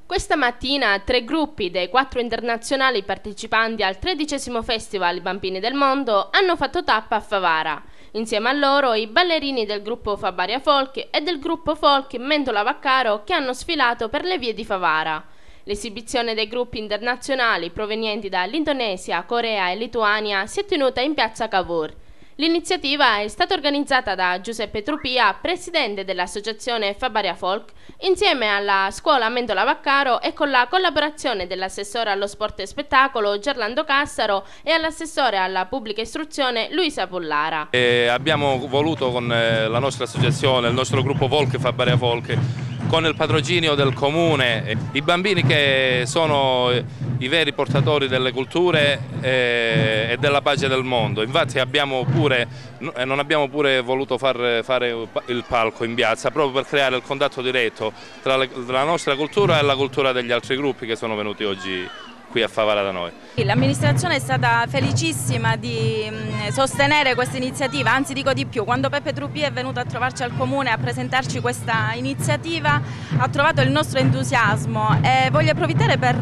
Questa mattina 3 gruppi dei 4 internazionali partecipanti al 13° Festival I Bambini del Mondo hanno fatto tappa a Favara. Insieme a loro i ballerini del gruppo Fabaria Folk e del gruppo folk Mendola Vaccaro che hanno sfilato per le vie di Favara. L'esibizione dei gruppi internazionali provenienti dall'Indonesia, Corea e Lituania si è tenuta in piazza Cavour. L'iniziativa è stata organizzata da Giuseppe Trupia, presidente dell'associazione Fabaria Folk, insieme alla scuola Mendola Vaccaro e con la collaborazione dell'assessore allo sport e spettacolo Gerlando Cassaro e all'assessore alla pubblica istruzione Luisa Pollara. Abbiamo voluto con la nostra associazione, il nostro gruppo Folk Fabaria Folk, con il patrocinio del comune, i bambini che sono i veri portatori delle culture e della pace del mondo. Infatti non abbiamo pure voluto fare il palco in piazza proprio per creare il contatto diretto tra la nostra cultura e la cultura degli altri gruppi che sono venuti oggi qui a Favara da noi. L'amministrazione è stata felicissima di sostenere questa iniziativa, anzi dico di più, quando Peppe Truppi è venuto a trovarci al comune a presentarci questa iniziativa ha trovato il nostro entusiasmo e voglio approfittare per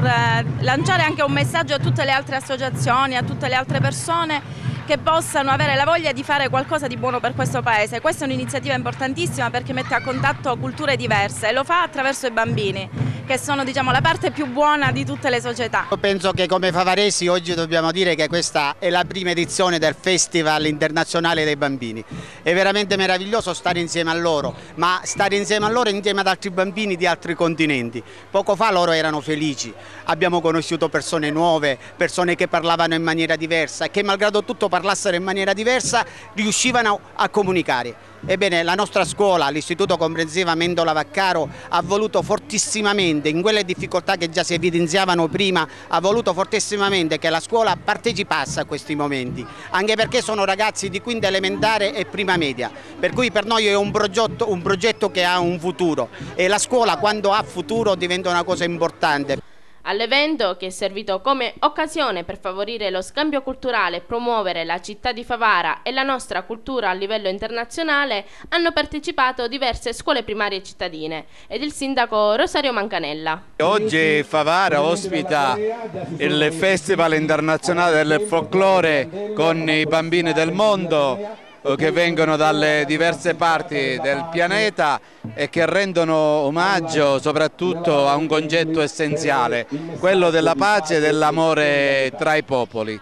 lanciare anche un messaggio a tutte le altre associazioni, a tutte le altre persone che possano avere la voglia di fare qualcosa di buono per questo paese. Questa è un'iniziativa importantissima perché mette a contatto culture diverse e lo fa attraverso i bambini, che sono, diciamo, la parte più buona di tutte le società. Io penso che come favaresi oggi dobbiamo dire che questa è la prima edizione del Festival Internazionale dei Bambini. È veramente meraviglioso stare insieme a loro, ma stare insieme a loro insieme ad altri bambini di altri continenti. Poco fa loro erano felici, abbiamo conosciuto persone nuove, persone che parlavano in maniera diversa e che malgrado tutto parlassero in maniera diversa riuscivano a comunicare. Ebbene, la nostra scuola, l'Istituto Comprensiva Mendola Vaccaro, ha voluto fortissimamente, in quelle difficoltà che già si evidenziavano prima, ha voluto fortissimamente che la scuola partecipasse a questi momenti, anche perché sono ragazzi di quinta elementare e prima media, per cui per noi è un progetto che ha un futuro e la scuola quando ha futuro diventa una cosa importante. All'evento, che è servito come occasione per favorire lo scambio culturale e promuovere la città di Favara e la nostra cultura a livello internazionale, hanno partecipato diverse scuole primarie cittadine ed il sindaco Rosario Mancanella. Oggi Favara ospita il Festival Internazionale del Folklore con i bambini del mondo che vengono dalle diverse parti del pianeta e che rendono omaggio soprattutto a un concetto essenziale, quello della pace e dell'amore tra i popoli.